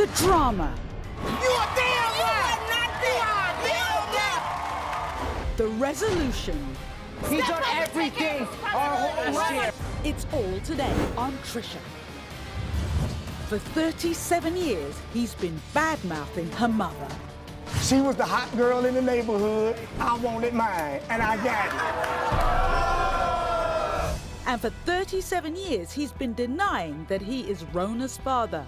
The drama. You are damn right! You are damn right! The resolution. He's done everything our whole year. It's all today on Trisha. For 37 years, he's been bad-mouthing her mother. She was the hot girl in the neighborhood. I wanted mine, and I got it. And for 37 years, he's been denying that he is Rona's father.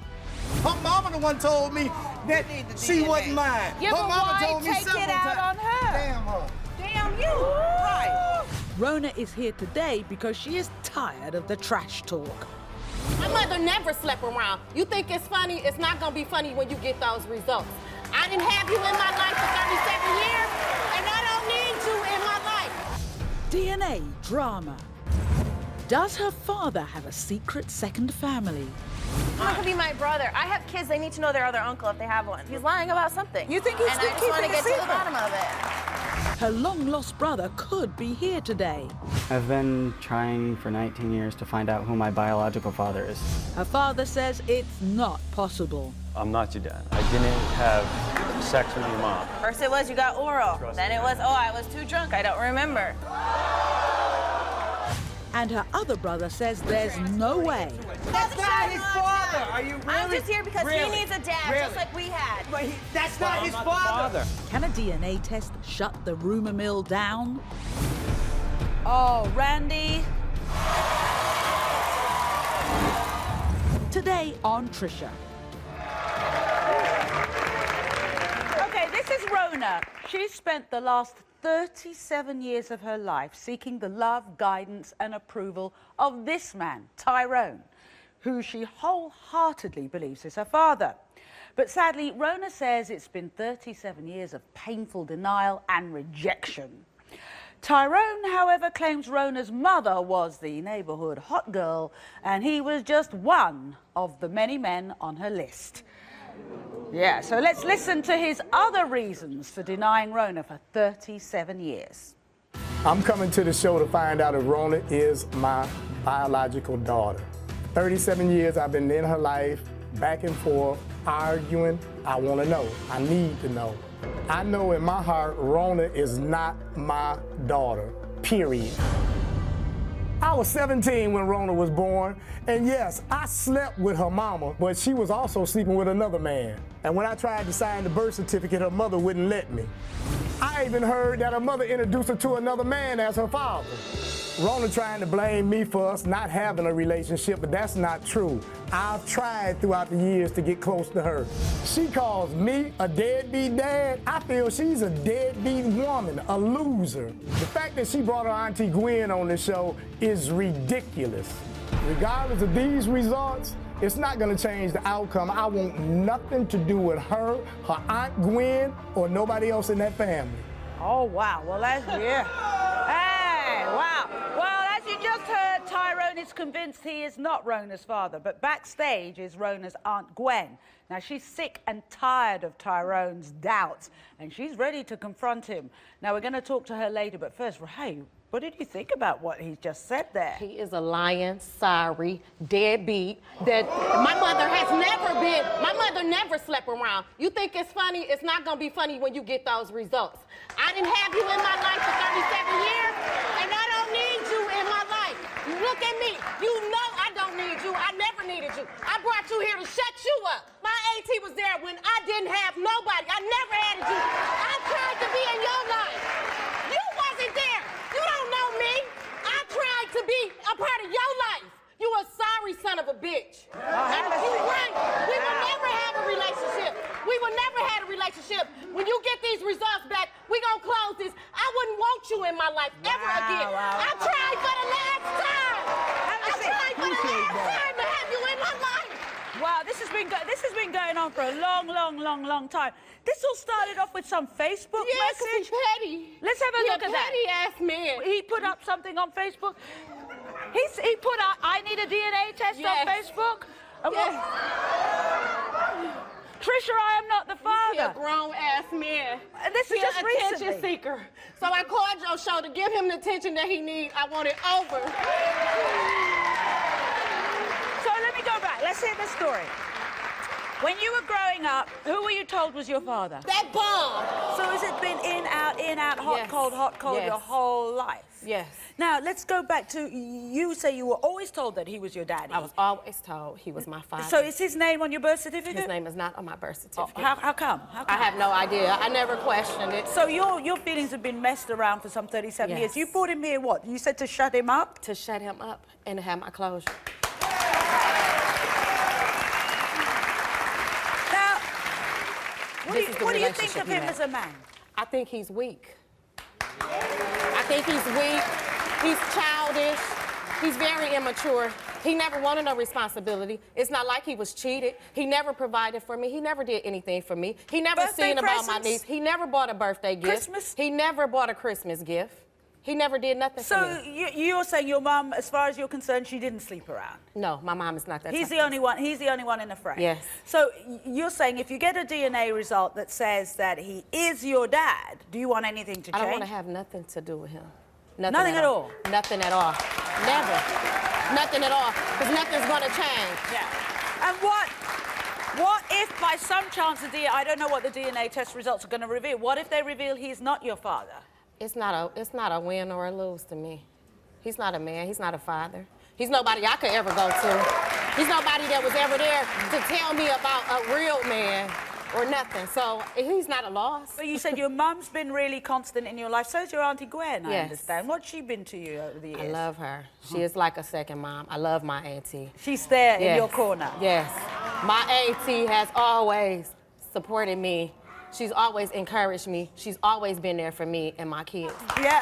Her mama the one told me that she wasn't mine. Yeah, her but mama why told me take several it out times. on her? Damn her. Damn you! Right. Rona is here today because she is tired of the trash talk. My mother never slept around. You think it's funny? It's not gonna be funny when you get those results. I didn't have you in my life for 37 years, and I don't need you in my life. DNA drama. Does her father have a secret second family? That could be my brother. I have kids. They need to know their other uncle if they have one. He's lying about something. You think he's and I just want to get to the bottom of it. Her long-lost brother could be here today. I've been trying for 19 years to find out who my biological father is. Her father says it's not possible. I'm not your dad. I didn't have sex with your mom. First it was you got oral. Then it was, oh, I was too drunk. I don't remember. And her other brother says there's no way. That's not his father. Are you really? I'm just here because he needs a dad, just like we had. But that's not his father. Can a DNA test shut the rumor mill down? Oh, Randy. Today on Trisha. Okay, this is Rona. She spent the last 37 years of her life seeking the love, guidance, and approval of this man, Tyrone, who she wholeheartedly believes is her father. But sadly, Rona says it's been 37 years of painful denial and rejection. Tyrone, however, claims Rona's mother was the neighborhood hot girl, and he was just one of the many men on her list. Yeah, so let's listen to his other reasons for denying Rona for 37 years. I'm coming to the show to find out if Rona is my biological daughter. 37 years I've been in her life, back and forth, arguing. I want to know. I need to know. I know in my heart Rona is not my daughter, period. I was 17 when Rona was born, and yes, I slept with her mama, but she was also sleeping with another man. And when I tried to sign the birth certificate, her mother wouldn't let me. I even heard that her mother introduced her to another man as her father. Rona trying to blame me for us not having a relationship, but that's not true. I've tried throughout the years to get close to her. She calls me a deadbeat dad. I feel she's a deadbeat woman, a loser. The fact that she brought her auntie Gwen on the show is ridiculous. Regardless of these results, it's not gonna change the outcome. I want nothing to do with her Aunt Gwen, or nobody else in that family. Oh, wow. Well, that's, yeah. Hey, wow. Well, as you just heard, Tyrone is convinced he is not Rona's father, but backstage is Rona's Aunt Gwen. Now, she's sick and tired of Tyrone's doubts, and she's ready to confront him. Now, we're going to talk to her later, but first, hey, what did you think about what he just said there? He is a lying, sorry, deadbeat that my mother has never been. My mother never slept around. You think it's funny? It's not gonna be funny when you get those results. I didn't have you in my life for 37 years, and I don't need you in my life. Look at me. You know I don't need you. I never needed you. I brought you here to shut you up. My AT was there when I didn't have nobody. I never had you. I tried to be in your life. You wasn't there. You don't know me. I tried to be a part of your life. You a sorry son of a bitch. And you right. We will never have a relationship. We will never have a relationship. When you get these results back, we gonna close this. I wouldn't want you in my life ever again. I tried for the last time. I tried for the last time to have you in my life. Wow, this has been going on for a long time. This all started off with some Facebook message. He's petty. Let's have a look at that. Petty-ass man. He put up something on Facebook. He put out, I need a DNA test on Facebook. And Trisha, I am not the father. He's a grown-ass man. And this is just recently. Attention seeker. So I called your show to give him the attention that he needs. I want it over. So let me go back. Let's hear the story. When you were growing up, who were you told was your father? That bum. So has it been in, out, hot, Yes. cold, Yes. your whole life? Yes. Now, let's go back to, you say you were always told that he was your daddy. I was always told he was my father. So is his name on your birth certificate? His name is not on my birth certificate. Oh, how come? How come? I have no idea. I never questioned it. So your feelings have been messed around for some 37 Yes. years. You brought him here, what? You said to shut him up? To shut him up and to have my closure. Now, This is the what do you think relationship of we him had. as a man? I think he's weak. I think he's weak. He's childish. He's very immature. He never wanted no responsibility. It's not like he was cheated. He never provided for me. He never did anything for me. He never Birthday seen about my presents? niece. He never bought a birthday gift. Christmas? He never bought a Christmas gift. He never did nothing for So me. you're saying your mum, as far as you're concerned, she didn't sleep around? No, my mom is not that He's type the only one. He's the only one in the fray. Yes. So you're saying if you get a DNA result that says that he is your dad, do you want anything to change? I don't want to have nothing to do with him. Nothing at all? Nothing at all. Never. Nothing at all. Because nothing's going to change. Yeah. And what if by some chance the DNA, I don't know what the DNA test results are going to reveal. What if they reveal he's not your father? It's not a win or a lose to me. He's not a man. He's not a father. He's nobody I could ever go to. He's nobody that was ever there to tell me about a real man or nothing. So he's not a loss. But you said your mum's been really constant in your life. So's your Auntie Gwen, I Yes. understand. What's she been to you over the years? I love her. She is like a second mom. I love my auntie. She's there in Yes. your corner. Yes. My auntie has always supported me. She's always encouraged me. She's always been there for me and my kids. Yeah.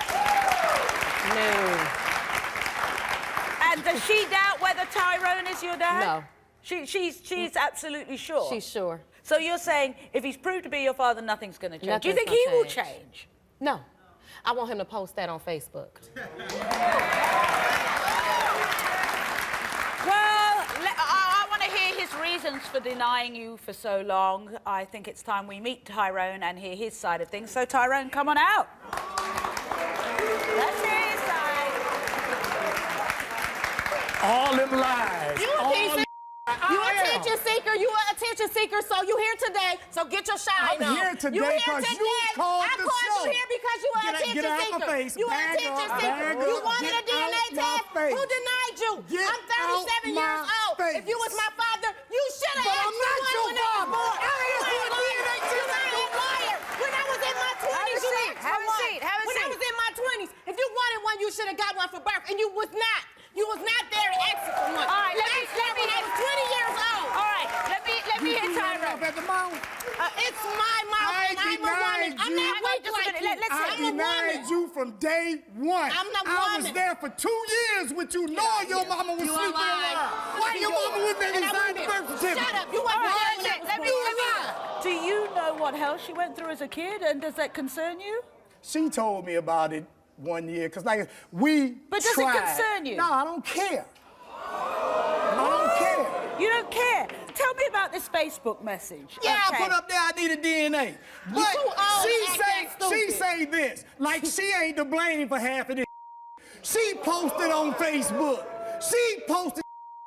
No. And does she doubt whether Tyrone is your dad? No. She's absolutely sure. She's sure. So you're saying if he's proved to be your father, nothing's going to change. Do you Nothing's think he gonna will change. change? No. I want him to post that on Facebook. Well, I want to hear his reasons for denying you for so long. I think it's time we meet Tyrone and hear his side of things. So, Tyrone, come on out. Let's hear his side. All them lies. You a piece of You attention seeker, you an attention seeker, so you here today, so get your shine I'm on. here today You here 'cause today. you called I the called show. you here because you an attention Get out seeker. my face. You an Bag attention up, seeker. bag You up. wanted Get a DNA out my test. face. Who denied you? Get I'm 37 out years my old. face. If you was my father, you should have But asked I'm not me your when I was father. born. I asked You for a DNA test. You lying liar. When I was in my 20s, you asked Have for a one. seat, have a When I seat. was in my 20s, if you wanted one, you should have got one for birth, and you was not. You was not there to ask for one. All right, You let me- asked for it when I was 20 years old. All right, let me You hear threw that Tyrone. up at the mouth. It's my mouth, I and I'm a woman. denied I'm you. not weak Just a like minute, you. let's I I'm a denied woman. you from day one. I'm not I was woman. there for 2 years with you, knowing your mama was You sleeping alive. around. Why your mama wouldn't let me And I sign the wouldn't birth be. certificate? Shut up. You All wasn't right, there. let me do you know what hell she went through as a kid, and does that concern you? She told me about it 1 year, because like we But does it tried. concern you? No, I don't care. I don't care. You don't care. Tell me about this Facebook message. Yeah, Okay. I put up there I need a DNA. But too old to act that she stupid. say this, like she ain't to blame for half of this. She posted on Facebook. She posted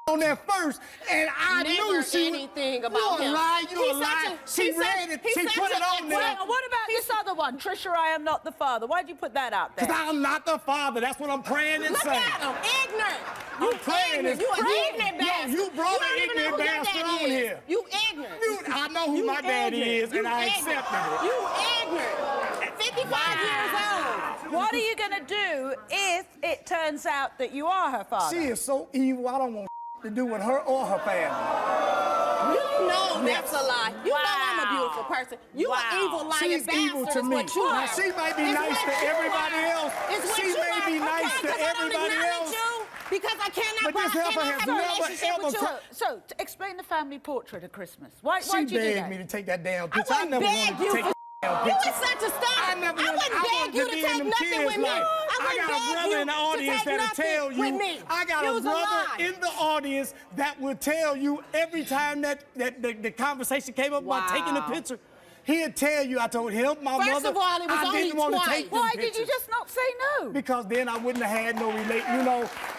on there first, and I Never knew she anything was, about you him. a lie, you He's a lie. such a- She he's read such- it, he's she such put it a- on there. Well, what about this other one? Trisha, I am not the father. Why'd you put that out there? Because I'm not the father. That's what I'm praying and Look saying. at him, ignorant. You I'm praying ignorant. and You an praying. ignorant Yo, bastard. you brought don't an even know ignorant who your bastard daddy on is. here. You ignorant. I know who You my daddy ignorant. is, and You I ignorant. accepted it. You ignorant. 55 years old. What are you going to do if it turns out that you are her father? She is so evil, I don't want to do with her or her family. You know that's a lie. You know I'm a Wow. beautiful person. You Wow. an evil lying She's bastard evil to is me. what you Now, are. she might be It's nice what to you everybody are. else. It's what She you may are. be nice Okay, to 'cause I don't everybody acknowledge else. you because I cannot But this buy heifer and I has have a never, relationship with ever you. So, explain the family portrait at Christmas. Why'd She you do begged that? me to take that damn I picture. I wouldn't never beg wanted to you take for that damn You picture. was such a star. I never I wanted- wouldn't I beg wanted you to to be in take them nothing kids' with me. life. I I wouldn't got a beg brother you in the to audience take that'll nothing tell with you. me. I got You a was brother lie. in the audience that will tell you every time that the conversation came up about taking the Wow. picture. He'd tell you I told him, my mother, First of all, it was I only didn't want to twice. take them Why did you pictures. just not say no? Because then I wouldn't have had no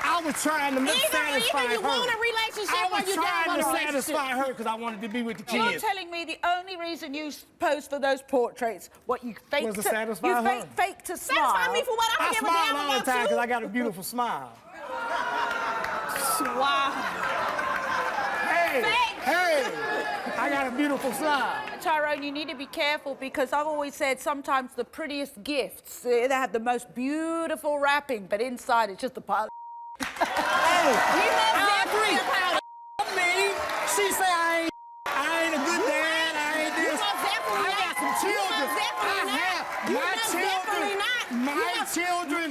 I was trying to satisfy Either you her. want a relationship I or was you don't trying want to a relationship. satisfy her because I wanted to be with the You're kids. telling me the only reason you posed for those portraits, what you faked Was to to satisfy you her. faked to smile. Satisfy me for what? I I don't give a smile damn all the about time you. because I got a beautiful smile. Wow. Hey, I got a beautiful smile. Tyrone, you need to be careful because I've always said sometimes the prettiest gifts, they have the most beautiful wrapping, but inside it's just a pile of I agree. Me, she say I ain't a good dad, I ain't this. I got some children. My children.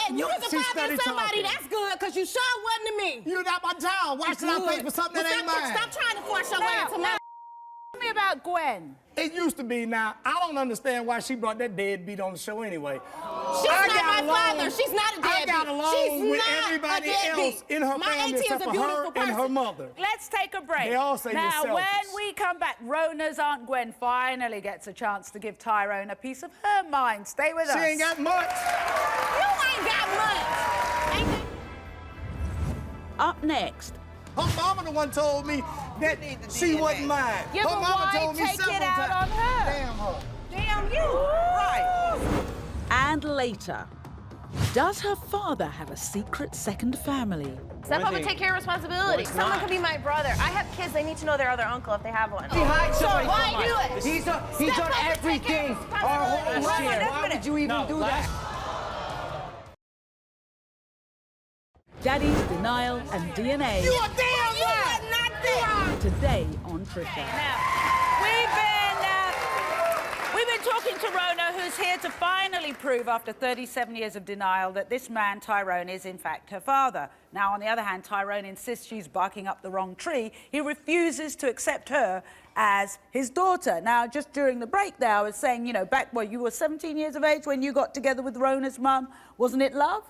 And you was a She father steady of somebody, talking. that's good, because you sure wasn't to me. You not my child. Why should I pay for something that ain't mine? Stop trying to force your way into mine. Tell me about Gwen. It used to be now. I don't understand why she brought that deadbeat on the show anyway. She's not my father. She's not a deadbeat. I got along She's with not everybody a deadbeat. else in her My family auntie is except a for beautiful her and her person. mother. Let's take a break. They all say now, you're when selfish. we come back, Rona's Aunt Gwen finally gets a chance to give Tyrone a piece of her mind. Stay with us. She ain't got much. You ain't got much. Up next. Her mama the one told me that she wasn't mine. Yeah, her but mama why told me take it several out times. on her? Damn her. Damn you. Right. And later, does her father have a secret second family? Step up and take care of responsibility. it's Someone not. could be my brother. I have kids. They need to know their other uncle if they have one. He hides somebody why from do us. it? He's done Step up and take care everything of our whole responsibility. life. Why Why would you even do that? Daddy's denial and DNA. You a damn lie! Not there. Today on Trisha. Now, we've been talking to Rona, who's here to finally prove, after 37 years of denial, that this man, Tyrone, is in fact her father. Now, on the other hand, Tyrone insists she's barking up the wrong tree. He refuses to accept her as his daughter. Now, just during the break there, I was saying, you know, back when you were 17 years of age when you got together with Rona's mum, wasn't it love?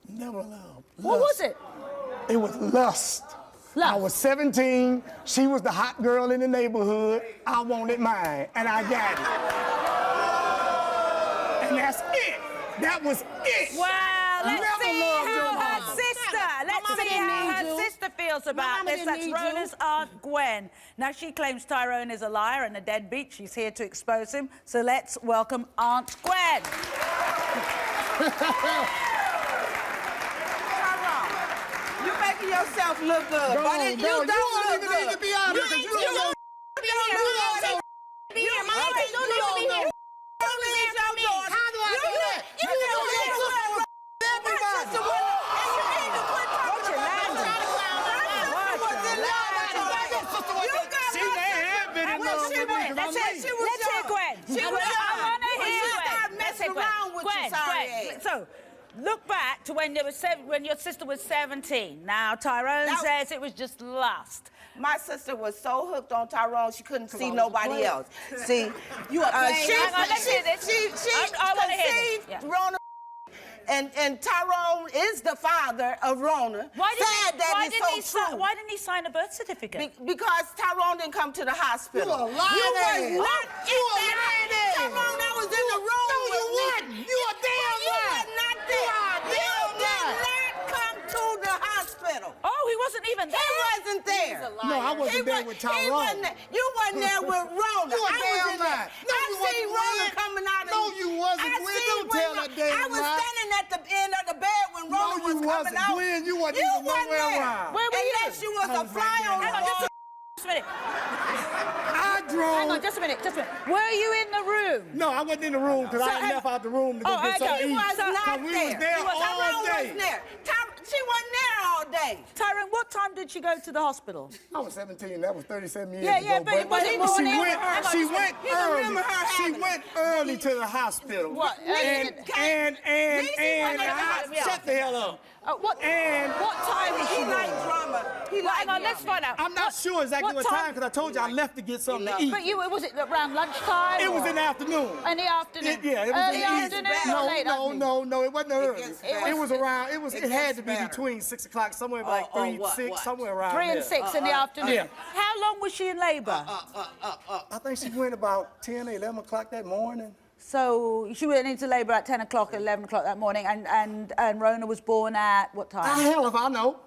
Never love. What was it? It was lust. Love. I was 17. She was the hot girl in the neighborhood. I wanted mine, and I got it. And that's it. That was it. Well, let's Never see loved how your her mama. sister, let's mama see didn't how need her you. sister feels about mama this. didn't That's need you. Rona's Aunt Gwen. Now, she claims Tyrone is a liar and a deadbeat. She's here to expose him. So let's welcome Aunt Gwen. You making yourself look good. No, but it, no, you don't look even good. need to be out here, 'cause you don't know. Be here. My auntie don't be here. My auntie don't need to be here. How do I do that? You don't know that. She may have been in love with me because Let's I'm hear late. Gwen. I want to hear Gwen. Let's hear Gwen. So, look back to when your sister was 17. Now, Tyrone says it was just lust. My sister was so hooked on Tyrone, she couldn't see nobody else. See, you let's hear this. I wanna hear this. conceived Rona, and Tyrone is the father of Rona. Why Why didn't he sign a birth certificate? Because Tyrone didn't come to the hospital. You a lying You was ass. not You a in lying that. ass. Tyrone, I was in the room No, you with me. wasn't. You a damn You lie. was not there. You did not come to the hospital. Oh, he wasn't even there. He wasn't there. No, I wasn't there with Tyrone. You wasn't there with Rona. You a I was damn in there. lie. No, I you seen wasn't, Rona Gwen. coming out of No, you wasn't, I Gwen. seen Don't tell Rona. that damn I was lie. standing at the end of the bed when Rona No, you was coming wasn't. out. Gwen, you wasn't You even wasn't nowhere there. around. Where were you? Unless you was I a was fly right on there. the Hang on, wall. just a minute. I drove. Hang on, just a minute. Were you in the room? No, I wasn't in the room because I hang left out the room to go Oh, get okay. something He to eat. was not Because we was there all Tyrone day. wasn't there. She wasn't there all day. Tyrone, what time did she go to the hospital? I was 17. That was 37 years Yeah, ago. yeah, but it wasn't she morning. went. Hang on, She just a went minute. early. Remember her She having went early to the hospital. What? And Yeah. shut the hell up. What time was she He born? like drama. He Well, like hang on, let's drama. find out. I'm not sure exactly what time because I told you I left to get something to eat. But was it around lunchtime? It was or- in the afternoon. In the afternoon? Yeah, it was Early in the afternoon evening. or late afternoon? No, it wasn't early. gets It was around, it had to be better. between 6 o'clock, somewhere like 3, what, 6, what? somewhere around 3 and there. 6 in the afternoon. yeah. How long was she in labour? I think she went about 10 or 11 o'clock that morning. So she went into labour at 10 o'clock, 11 o'clock that morning, and Rona was born at what time? Hell if I know.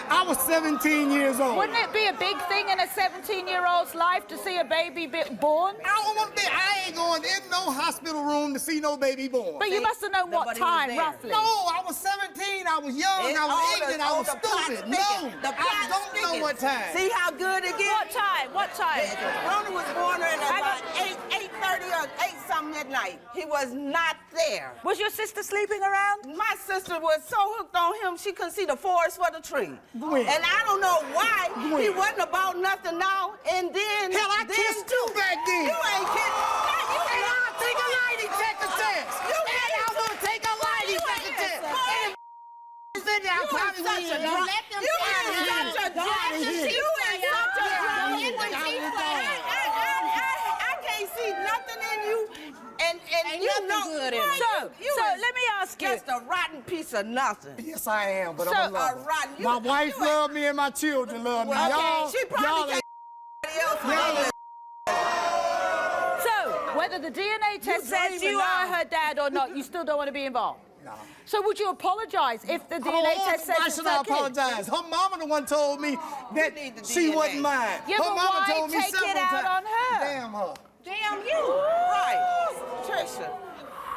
I was 17 years old. Wouldn't it be a big thing in a 17-year-old's life to see a baby born? I ain't going in no hospital room to see no baby born. But you must have known what nobody was time, there. roughly. No, I was 17, I was young, I was ignorant, I was stupid. No, I don't know what time. See how good it gets? What time? What time? Rona was born at about 8:30 or 8 something at night. He was not there. Was your sister sleeping around? My sister was so hooked on him, she couldn't see the forest for the tree. Gwen. And I don't know why Gwen. he wasn't about nothing now. And then Hell, I kissed you back then. You ain't kissed. You And ain't I'll take a lie detector test. You And ain't I'm gonna take a lie detector test. And if I probably such a wouldn't drunk. let them You out ain't of such a here. drunk. Out of here. You ain't such a drunk. I can't see nothing in you. And you know. So let me ask you. Just a rotten piece of nothing. Yes, I am, but So, I'm a lover. rotten. My wife loved me and my children love me. Okay, Y'all, she probably y'all got else. So, whether the DNA test says dreaming you are now. her dad or not, you still don't want to be involved? No. So would you apologise if the DNA test says Why it's should I her kid? apologize? Her mama the one told me that need the she DNA. wasn't mine. Yeah, her but mama why told me take it several out times. on her? Damn her. Damn you. Right. Trisha,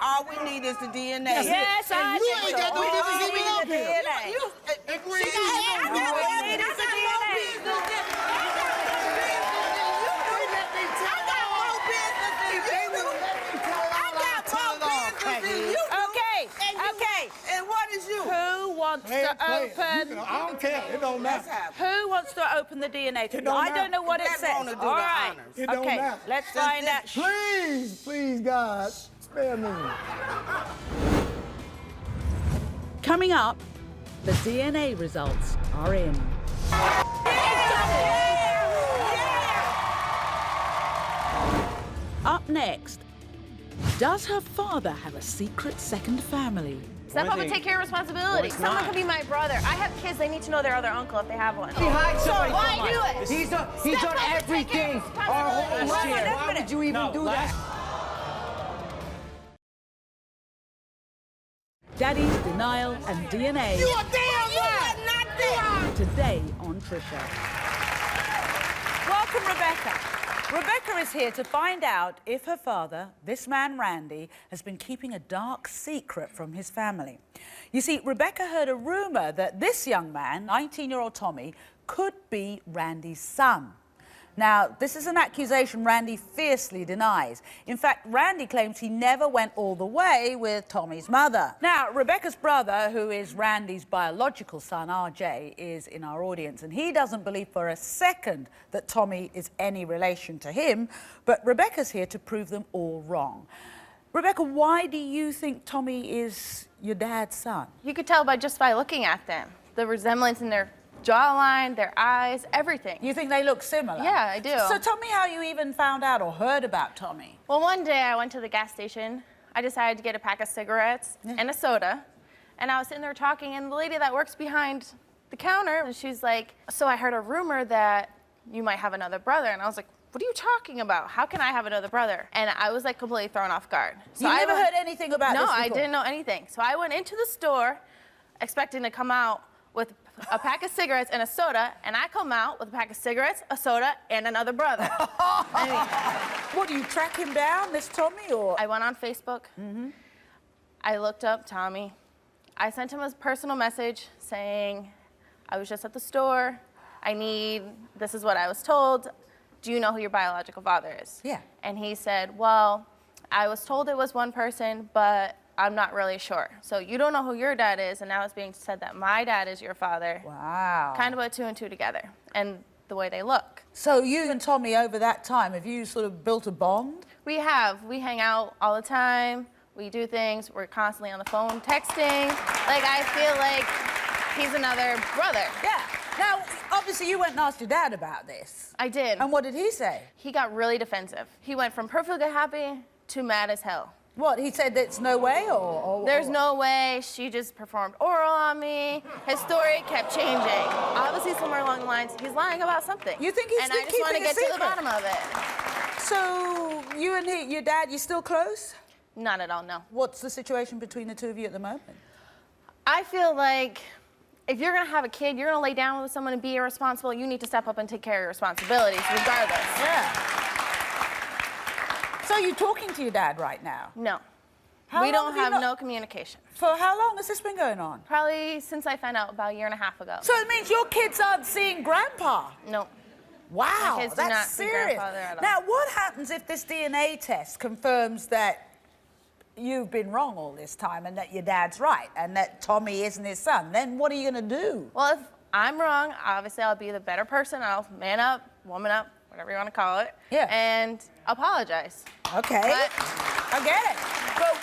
all we need is the DNA. Yes, I you think ain't so. got no All business we even need up is the here. DNA. If we Okay. And what is you? Who wants to open? I don't care. It don't matter. Who wants to open the DNA test? don't I matter. don't know what it Let says. Rona do All the right. honors. It don't Okay, matter. let's find out. Please, God, spare me. Coming up, the DNA results are in. Up next, does her father have a secret second family? Step up and take your responsibility. Someone could be my brother. I have kids. They need to know their other uncle if they have one. He hides somebody why from do us. it? He's done Step up and take everything your our whole responsibility. life. Why would you even do that? Daddy's denial and DNA. You are damn right. Not there. Today on Trisha. Welcome, Rebecca. Rebecca is here to find out if her father, this man Randy, has been keeping a dark secret from his family. You see, Rebecca heard a rumour that this young man, 19-year-old Tommy, could be Randy's son. Now, this is an accusation Randy fiercely denies. In fact, Randy claims he never went all the way with Tommy's mother. Now, Rebecca's brother, who is Randy's biological son, RJ, is in our audience, and he doesn't believe for a second that Tommy is any relation to him, but Rebecca's here to prove them all wrong. Rebecca, why do you think Tommy is your dad's son? You could tell just by looking at them. The resemblance in their jawline, their eyes, everything. You think they look similar? Yeah, I do. So tell me how you even found out or heard about Tommy. Well, one day I went to the gas station. I decided to get a pack of cigarettes and a soda. And I was sitting there talking, and the lady that works behind the counter, she's like, so I heard a rumor that you might have another brother. And I was like, what are you talking about? How can I have another brother? And I was like completely thrown off guard. So You I never went- heard anything about this No, before? I didn't know anything. So I went into the store expecting to come out with a pack of cigarettes and a soda, and I come out with a pack of cigarettes, a soda, and another brother. What, do you track him down, this Tommy, or? I went on Facebook. I looked up Tommy. I sent him a personal message saying, I was just at the store. This is what I was told. Do you know who your biological father is? Yeah. And he said, well, I was told it was one person, but I'm not really sure. So you don't know who your dad is, and now it's being said that my dad is your father. Wow. Kind of put two and two together, and the way they look. So you and Tommy, over that time, have you sort of built a bond? We hang out all the time. We do things. We're constantly on the phone texting. Like, I feel like he's another brother. Yeah. Now, obviously, you went and asked your dad about this. I did. And what did he say? He got really defensive. He went from perfectly happy to mad as hell. What, he said there's no way, or There's no way. She just performed oral on me. His story kept changing. Obviously, somewhere along the lines, he's lying about something. You think he's And I just want to keeping a get to the secret? bottom of it. So, you and your dad, you still close? Not at all, no. What's the situation between the two of you at the moment? I feel like if you're gonna have a kid, you're gonna lay down with someone and be irresponsible, you need to step up and take care of your responsibilities, regardless. Yeah. So you're talking to your dad right now? No. How We long don't have you have not- no communication. For how long has this been going on? Probably since I found out about a year and a half ago. So it means your kids aren't seeing grandpa? No. Wow, My kids do not that's see serious. grandfather at all. Now, what happens if this DNA test confirms that you've been wrong all this time and that your dad's right and that Tommy isn't his son? Then what are you going to do? Well, if I'm wrong, obviously I'll be the better person. I'll man up, woman up, whatever you want to call it. Yeah. And apologize. Okay, But I get it. But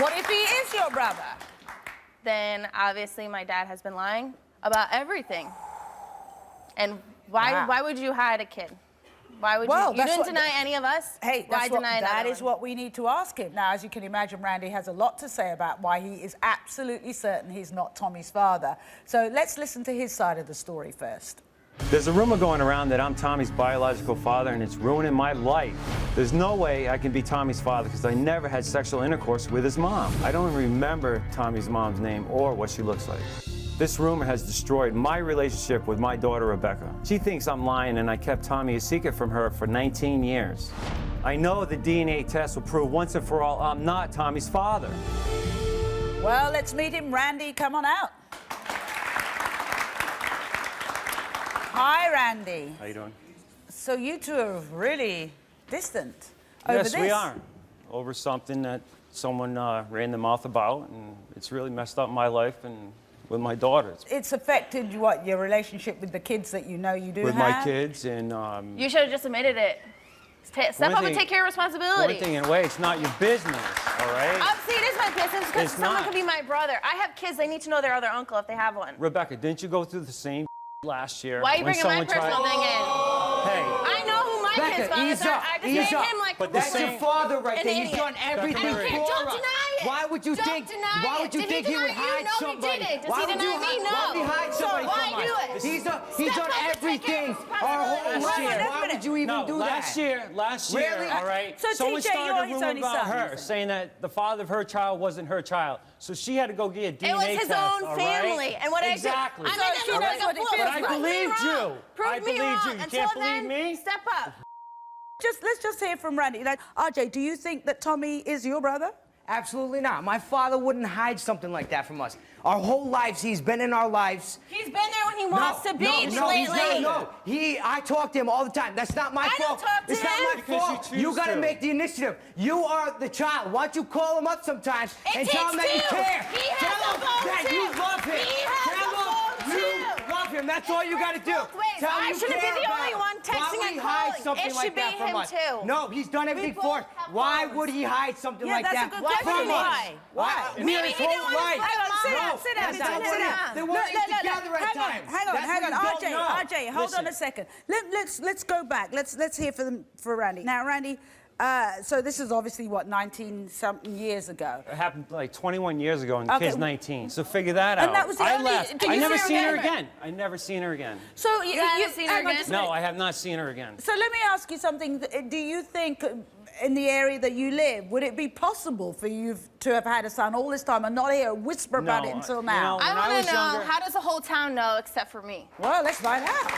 what if he is your brother? then obviously my dad has been lying about everything. And Wow. why would you hide a kid? Why would Well, you that's didn't what- deny any of us? Hey, why that's what, deny that another is one? what we need to ask him. Now, as you can imagine, Randy has a lot to say about why he is absolutely certain he's not Tommy's father. So let's listen to his side of the story first. There's a rumor going around that I'm Tommy's biological father and it's ruining my life. There's no way I can be Tommy's father because I never had sexual intercourse with his mom. I don't even remember Tommy's mom's name or what she looks like. This rumor has destroyed my relationship with my daughter, Rebecca. She thinks I'm lying and I kept Tommy a secret from her for 19 years. I know the DNA test will prove once and for all I'm not Tommy's father. Well, let's meet him. Randy, come on out. Hi, Randy. How you doing? So you two are really distant over Yes, this. we are. Over something that someone ran their mouth about, and it's really messed up my life and with my daughters. It's affected what, your relationship with the kids that you know you do With have? my kids and You should have just admitted it. Step One up and thing- take care of responsibility. one thing in a way, it's not your business, all right? See, it is my business because It's someone not. could be my brother. I have kids, they need to know their other uncle if they have one. Rebecca, didn't you go through the same last year? Why are you when bringing my someone tried- personal thing in? Hey, I know who my kids' Becca, fathers ease are. up, I just ease made up. him like But a that's That's woman. your father right An there. He's idiot. done everything And for don't us. deny it. Why would you Don't think? deny Why it. would you Did think he he would deny you? hide No, he somebody? didn't. Does Why he would deny you me? hide? No. Why would he hide So somebody why from do us? it? He's done Step up and take everything care of our whole responsibility. life. Wait, Why would you even no, do last that? year, Really? all right? So, someone TJ, started you're a his rumor only about son, her, isn't it? saying that the father of her child wasn't her child. So she had to go get a DNA It was his test, own all family. right? And what exactly. I did, I made she them knows look what like a it fool. feels But I like. Prove me believed wrong. you. Prove I me believed wrong. you. You Until can't believe then, me? step up. Let's just hear from Randy. Like, RJ, do you think that Tommy is your brother? Absolutely not. My father wouldn't hide something like that from us. Our whole lives, he's been in our lives. He's been there when he wants to be he's lately. not. I talk to him all the time. That's not my I don't fault. talk to it's not him. my Because fault. you choose gotta to. make the initiative. You are the child. Why don't you call him up sometimes It and tell him that takes you two. care? He has tell a him phone that too. you love him. He has tell a him phone you too. love him. That's all you gotta do. both ways. Tell him I you shouldn't be care the about only him. one texting Why would and he hide calling? something It like should be that from him us? too. No, he's done everything both for us. have Why phones. would he hide something Yeah, like that's that? a good Why question. would he? Why? Why? Maybe We're he his didn't whole want to life. fight Hang on, sit Mom. down, sit down, That's sit not down, what sit it is. down. They won't eat together at hang times. on, That's hang on, what you don't know. RJ, hold on a second. Let's go back. Let's hear for Randy. Now, Randy, so this is obviously what 19-something years ago. It happened like 21 years ago, and the Okay. kid's 19. So figure that out. And that was the I only- left. did I you never see her seen her again? again. I never seen her again. So You haven't seen her hang on, again? just a No, minute. I have not seen her again. So let me ask you something. Do you think in the area that you live, would it be possible for you to have had a son all this time and not hear a whisper about No, it until you now? know, I When I want was to know, younger- how does the whole town know except for me? Well, let's find out.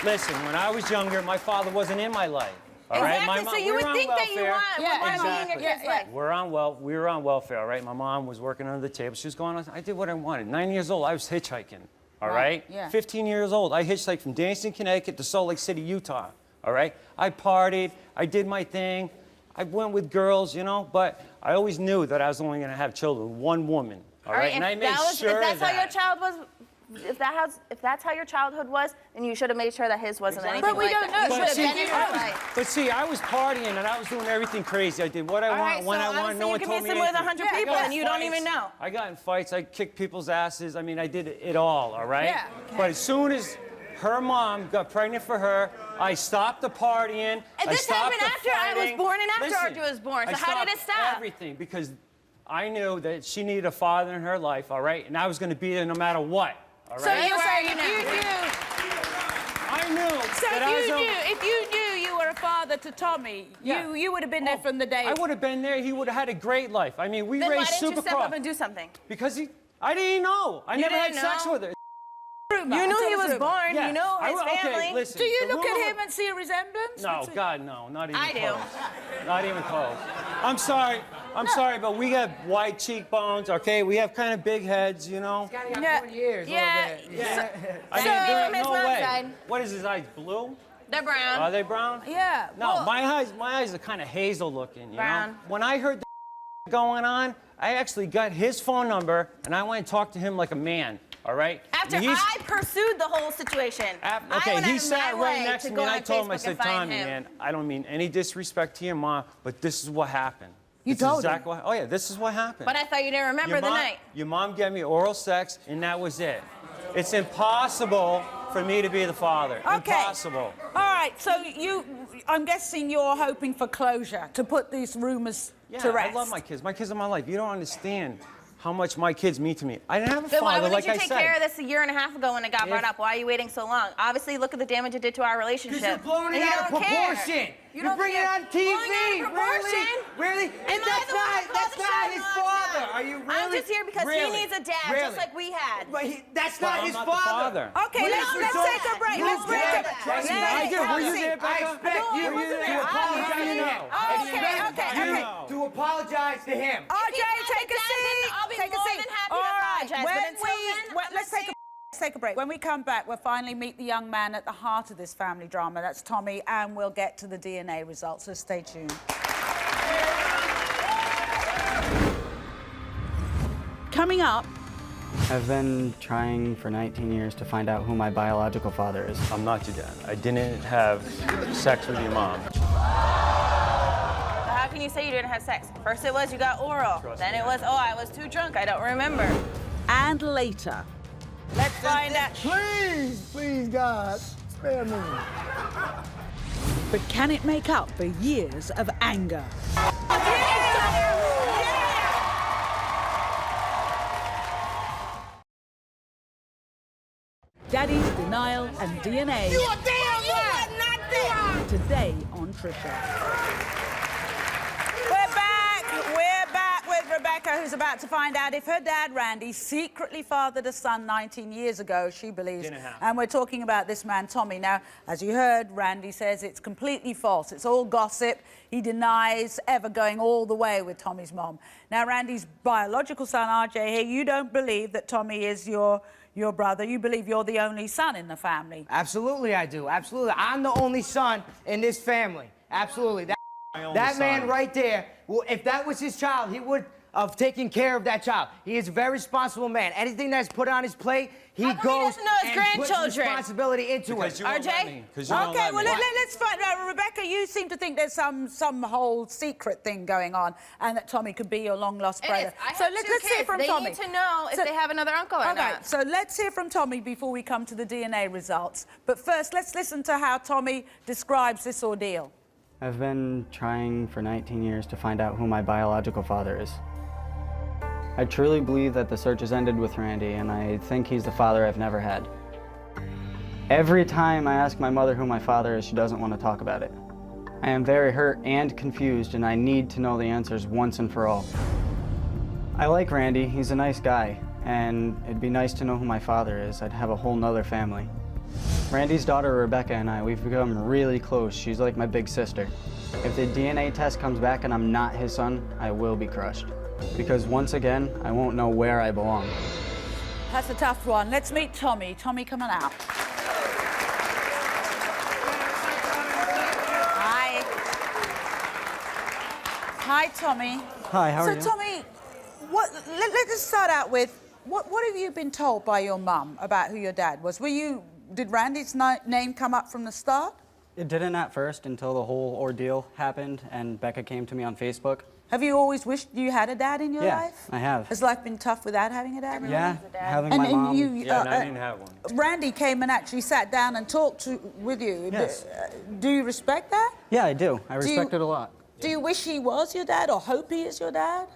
Listen, when I was younger, my father wasn't in my life. All right, Exactly, my so mom, you we would were on think that you welfare. want Yeah, to be in your exactly. kid's life. We were on welfare, all right? My mom was working under the table. She was going on. I did what I wanted. 9 years old, I was hitchhiking, all right? yeah. 15 years old, I hitchhiked from Danston, Connecticut to Salt Lake City, Utah, all right? I partied. I did my thing. I went with girls, you know, but I always knew that I was only going to have children with one woman, all right? If And I made that was, sure if that's that. how your child was If that's how your childhood was, then you should have made sure that his wasn't anything But we like don't that. know. You should have been in your life. But see, I was partying and I was doing everything crazy. I did what I want, when I want. No one told me You can be with 100 anything. people I got and you don't fights. even know. I got in fights. I kicked people's asses. I mean, I did it all right? Yeah. But as soon as her mom got pregnant for her, I stopped the partying. And this happened after I was born and after Listen, Archie was born. So I how did it stopped stop? everything because I knew that she needed a father in her life, all right? And I was going to be there no matter what, all right? So you're Where are saying you if now? you knew, I knew so that I was if you knew you were a father to Tommy, Yeah. you would have been there from the day. I would have been there. He would have had a great life. I mean, we Then why raised didn't you step up Supercross. and do something? Because I didn't know. I never had didn't sex know? with her. Rumor. You knew Tell he us was rumor. born. Yeah. You know his Okay, family. listen, Do you the look at rumor- him and see a resemblance? No, God, no, not even I do. close. Not even close. I'm sorry, but we have wide cheekbones, okay? We have kind of big heads, you know? Yeah. 40 years, Yeah. a little bit. Yeah. I So- mean, there from ain't his no mom's way. side. What is his eyes, blue? They're brown. Are they brown? Yeah. No, well, my eyes are kind of hazel looking, you Brown. know? When I heard the going on, I actually got his phone number and I went and talked to him like a man, all right? After And he's- I pursued the whole situation. I Okay, went he out of my sat way right next to me go and I on told him, I Facebook said, and find Tommy, him. man, I don't mean any disrespect to your mom, but this is what happened. You This is told him? exactly what, oh yeah, this is what happened. But I thought you didn't remember the night. Your mom gave me oral sex and that was it. It's impossible for me to be the father. Okay. Impossible. All right, so I'm guessing you're hoping for closure, to put these rumors Yeah, to rest. I love my kids. My kids are my life. You don't understand how much my kids mean to me. I didn't have a Then why father, wouldn't like you I take said. care of this a year and a half ago when it got brought up? Why are you waiting so long? Obviously, look at the damage it did to our relationship. Because you're blowing it And you out of don't care. proportion. You You're don't bringing it care. on TV. Blowing it out of proportion? Really? Am I the one that That's called the not shots his on father. that? Are you really? I'm just here because Really? he needs a dad, Really? just like we had. But that's But not I'm his not the father. father. Okay, let's take a break. Let's break it. Trust me, I did. Were you there, I Becca? expect No, I you wasn't there. to apologize to wasn't him. there. Okay. To apologize to him. RJ, If he's not take a the dad, then seat. I'll be Take a more seat. than happy to All right. apologize. But until then, I'm Let's take a break. When we come back, we'll finally meet the young man at the heart of this family drama. That's Tommy, and we'll get to the DNA results, so stay tuned. Coming up, I've been trying for 19 years to find out who my biological father is. I'm not your dad. I didn't have sex with your mom. How can you say you didn't have sex? First it was you got oral. Then it was, oh, I was too drunk. I don't remember. and later, let's find out. Please, God, spare me. But can it make up for years of anger? Daddy's denial and DNA. You a damn right! Not there! Today on Trisha. We're back with Rebecca, who's about to find out if her dad, Randy, secretly fathered a son 19 years ago, she believes. Didn't happen. And we're talking about this man, Tommy. Now, as you heard, Randy says it's completely false. It's all gossip. He denies ever going all the way with Tommy's mom. Now, Randy's biological son, RJ, here, you don't believe that Tommy is your brother. You believe you're the only son in the family. Absolutely, I do. Absolutely. I'm the only son in this family. Absolutely. That man right there, well, if that was his child, he would have taken care of that child. He is a very responsible man. Anything that's put on his plate, he How come he goes doesn't know his and puts grandchildren? responsibility into Because it. you won't RJ? let me. 'Cause you won't Okay, let well, me. let's find out. Rebecca, you seem to think there's some whole secret thing going on and that Tommy could be your long-lost It brother. is. I So have let's two hear kids. from They Tommy. need to know if So- they have another uncle or Okay, not. so let's hear from Tommy before we come to the DNA results. But first, let's listen to how Tommy describes this ordeal. I've been trying for 19 years to find out who my biological father is. I truly believe that the search has ended with Randy, and I think he's the father I've never had. Every time I ask my mother who my father is, she doesn't want to talk about it. I am very hurt and confused, and I need to know the answers once and for all. I like Randy, he's a nice guy, and it'd be nice to know who my father is. I'd have a whole nother family. Randy's daughter, Rebecca, and I, we've become really close. She's like my big sister. If the DNA test comes back and I'm not his son, I will be crushed. Because once again, I won't know where I belong. That's a tough one. Let's meet Tommy. Tommy, come on out. Hi. Hi, Tommy. Hi, how are you? So, Tommy, let's start out with, What have you been told by your mum about who your dad was? Did Randy's name come up from the start? It didn't at first until the whole ordeal happened and Becca came to me on Facebook. Have you always wished you had a dad in your life? Yeah, I have. Has life been tough without having a dad? Yeah, having And my mom. Yeah, and I didn't have one. Randy came and actually sat down and talked with you. Yes. Do you respect that? Yeah, I do. I respect it a lot. Do you wish he was your dad or hope he is your dad?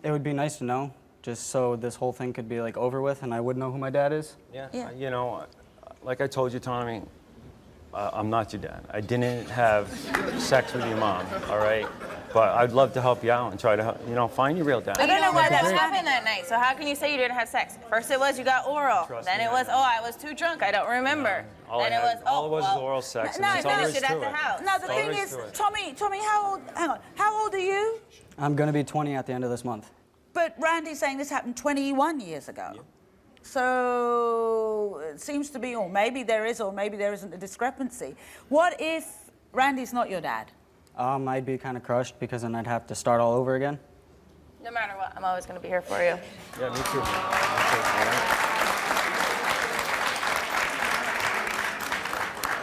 It would be nice to know, just so this whole thing could be like over with and I would know who my dad is. Yeah. You know, like I told you, Tommy, I'm not your dad. I didn't have sex with your mom, all right? But I'd love to help you out and try to, find your real dad. I don't know why that happened that night. So how can you say you didn't have sex? First it was you got oral. Then it was, I was too drunk. I don't remember. Then it was, all it was oral sex. No, and that's all there is finished it at to the house. Now the thing is, Tommy, how old? Hang on, how old are you? I'm gonna be 20 at the end of this month. But Randy's saying this happened 21 years ago. Yeah. So it seems to be, or maybe there is, or maybe there isn't a discrepancy. What if Randy's not your dad? I'd be kind of crushed because then I'd have to start all over again. No matter what, I'm always going to be here for you. Yeah, me too.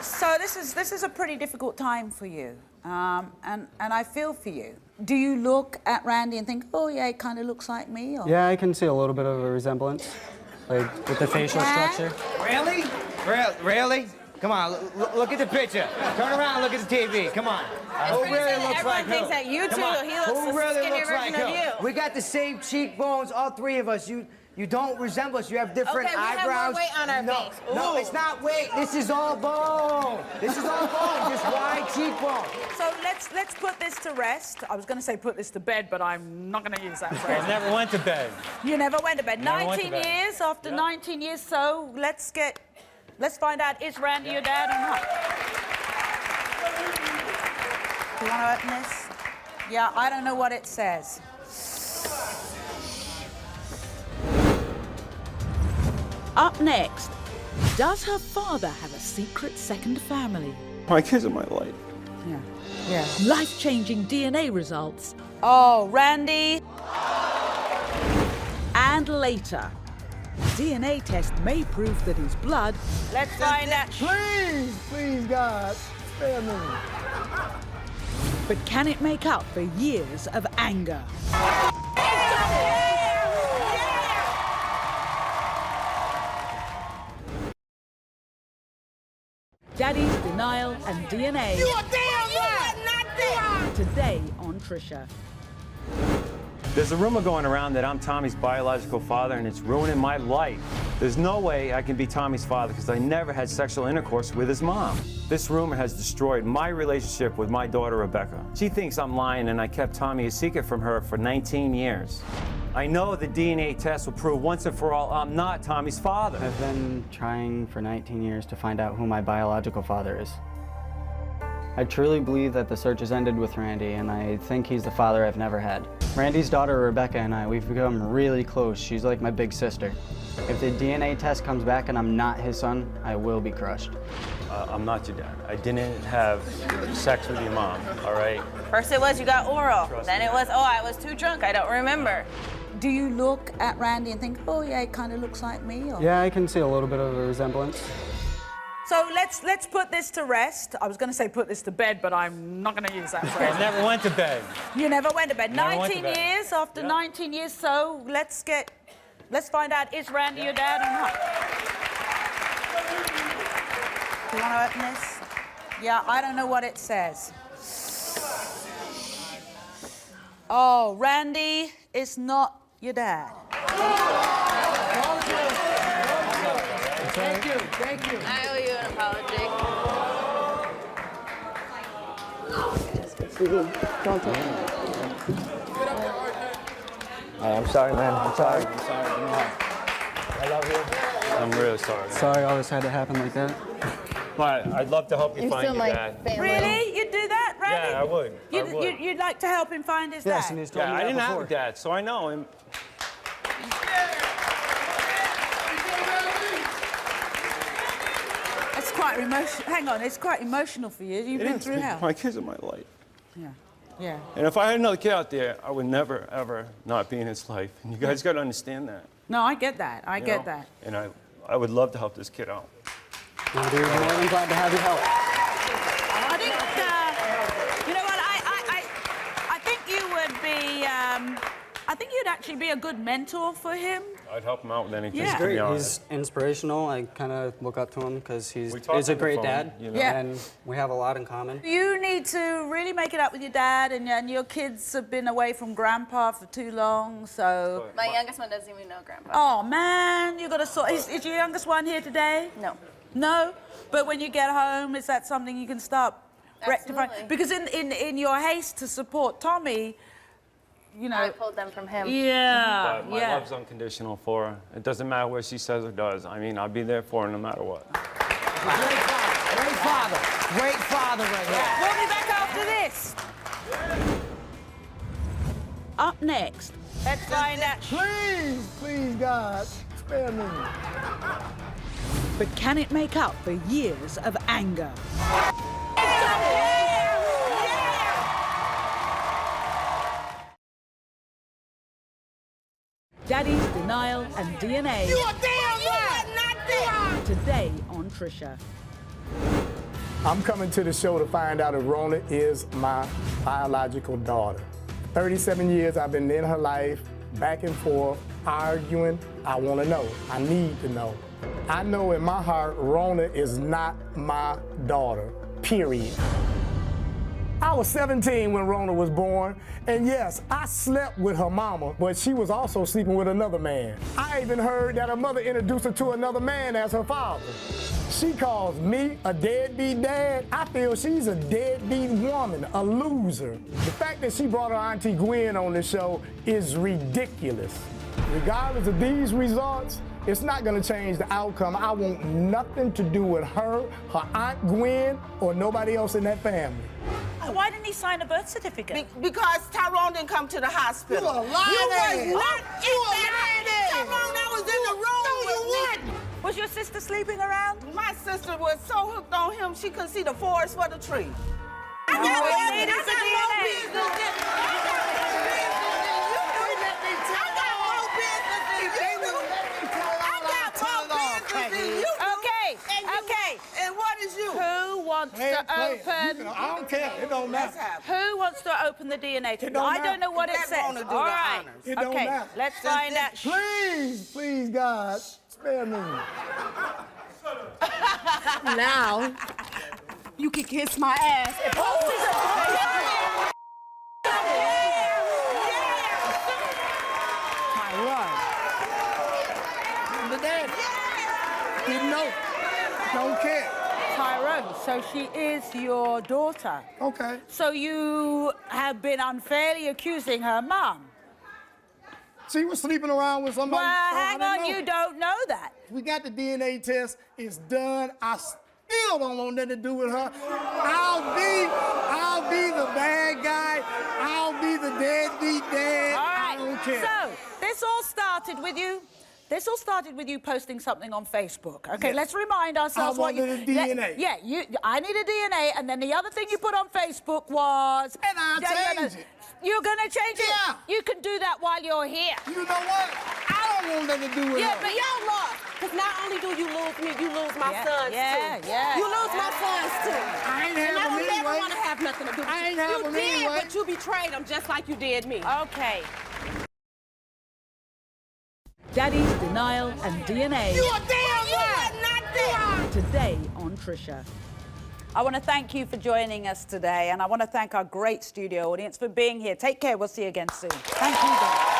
So this is a pretty difficult time for you, and I feel for you. Do you look at Randy and think, oh yeah, he kind of looks like me? Or? Yeah, I can see a little bit of a resemblance, like with the facial structure. Really? Really? Come on, look at the picture. Turn around and look at the TV. Come on. Who really looks like who? Everyone thinks that you two, he looks Who the really skinnier looks like version of you. who? We got the same cheekbones, all three of us. You don't resemble us. You have different eyebrows. Okay, we have more weight on our face. No, Ooh. it's not weight. This is all bone. This is all bone, just wide cheekbone. So let's put this to rest. I was going to say put this to bed, but I'm not going to use that phrase. I never went to bed. You never went to bed. Never 19 went to bed. years, after 19 years, so let's find out, is Randy your dad or not? Do you want to open this? Yeah, I don't know what it says. Up next, does her father have a secret second family? My kids are my life. Yeah. Life-changing DNA results. Oh, Randy. And later, DNA test may prove that his blood... Let's find out. Please, God, spare me. But can it make up for years of anger? Daddy's denial and DNA. You a damn lie! Not there! Today on Trisha. There's a rumor going around that I'm Tommy's biological father and it's ruining my life. There's no way I can be Tommy's father because I never had sexual intercourse with his mom. This rumor has destroyed my relationship with my daughter, Rebecca. She thinks I'm lying and I kept Tommy a secret from her for 19 years. I know the DNA test will prove once and for all I'm not Tommy's father. I've been trying for 19 years to find out who my biological father is. I truly believe that the search has ended with Randy, and I think he's the father I've never had. Randy's daughter, Rebecca, and I, we've become really close. She's like my big sister. If the DNA test comes back and I'm not his son, I will be crushed. I'm not your dad. I didn't have sex with your mom, all right? First it was you got oral. Then it was, I was too drunk. I don't remember. Do you look at Randy and think, oh yeah, he kind of looks like me? Or? Yeah, I can see a little bit of a resemblance. So let's put this to rest. I was going to say put this to bed, but I'm not going to use that phrase. I never went to bed. You never went to bed. Never went 19 to bed. years, after 19 years, so let's find out, is Randy your dad or not? Do you want to open this? Yeah, I don't know what it says. Oh, Randy is not your dad. Thank you. I owe you an apology. I'm sorry, man. I'm sorry. I love you. I'm really sorry. Sorry all this had to happen like that. But I'd love to help you find your dad. Really? You'd do that, Randy? Yeah, I would. You'd like to help him find his Yes, dad? and he's told me I that didn't have before. a dad, so I know him. It's quite emotional. Hang on, it's quite emotional for you. You've been through hell. My kids are my life. Yeah. And if I had another kid out there, I would never, ever not be in his life. And you guys got to understand that. No, I get that. I you get know? that. And I would love to help this kid out. We're more than glad to have you help. I think, you know what, I think you would be, I think you'd actually be a good mentor for him. I'd help him out with anything. Yeah. To be Great. honest. He's inspirational. I kind of look up to him because he's talk a on the great phone, dad, you know? Yeah. and we have a lot in common. You need to really make it up with your dad, and your kids have been away from Grandpa for too long, so... My youngest one doesn't even know Grandpa. Oh, man, you got to sort... Is your youngest one here today? No. No? But when you get home, is that something you can start rectifying? Absolutely. Because in your haste to support Tommy, you know... I pulled them from him. Yeah, But my love's unconditional for her. It doesn't matter what she says or does. I mean, I'll be there for her no matter what. Great father. Great father right here. We'll be back after this. Up next, let's find out... Please, please, God, spare me. But can it make up for years of anger? Daddy's denial and DNA. You a damn lie! Not there! Today on Trisha. I'm coming to the show to find out if Rona is my biological daughter. 37 years I've been in her life, back and forth, arguing. I want to know. I need to know. I know in my heart, Rona is not my daughter, period. I was 17 when Rona was born, and yes, I slept with her mama, but she was also sleeping with another man. I even heard that her mother introduced her to another man as her father. She calls me a deadbeat dad. I feel she's a deadbeat woman, a loser. The fact that she brought her auntie Gwen on the show is ridiculous. Regardless of these results, it's not gonna change the outcome. I want nothing to do with her Aunt Gwen, or nobody else in that family. Why didn't he sign a birth certificate? Because Tyrone didn't come to the hospital. You a liar! You was not You in a that. liar! Tyrone, I was in the room. No, you with me. weren't. Was your sister sleeping around? My sister was so hooked on him, she couldn't see the forest for the tree. I got Oh, no it is a DNA. business in I got no business in you. I got more business in you. Okay. And what is you? Who wants to open? I don't care. It don't Let's matter. have it. Who wants to open the DNA test? don't I don't matter. know what it Let says. Rona do All the right. honors. It don't Okay, matter. let's find out. Please, please, God, spare me. Now, you can kiss my ass. And post this up. The dad didn't know. Don't care. Tyrone, so she is your daughter. Okay. So you have been unfairly accusing her mum. She was sleeping around with somebody. Well, so I hang didn't on, know. you don't know that. We got the DNA test. It's done. I still don't want nothing to do with her. I'll be the bad guy. I'll be the deadbeat dad. All right. I don't care. So this all started with you. This all started with you posting something on Facebook. Okay, Yes. let's remind ourselves I what you. wanted a DNA. I need a DNA, and then the other thing you put on Facebook was. And I'll change it. You're gonna change it. Yeah. You can do that while you're here. You know what? I don't want nothing to do with Yeah, her. but y'all lost. Because not only do you lose me, you lose my sons too. Yeah. You lose my sons too. I ain't And I have them don't ever anyway. want to have nothing to do with I you. ain't have You them did, anyway. but you betrayed them just like you did me. Okay. Daddy's denial and DNA. You a damn lie! Not there! Today on Trisha. I want to thank you for joining us today, and I want to thank our great studio audience for being here. Take care. We'll see you again soon. Thank you, guys.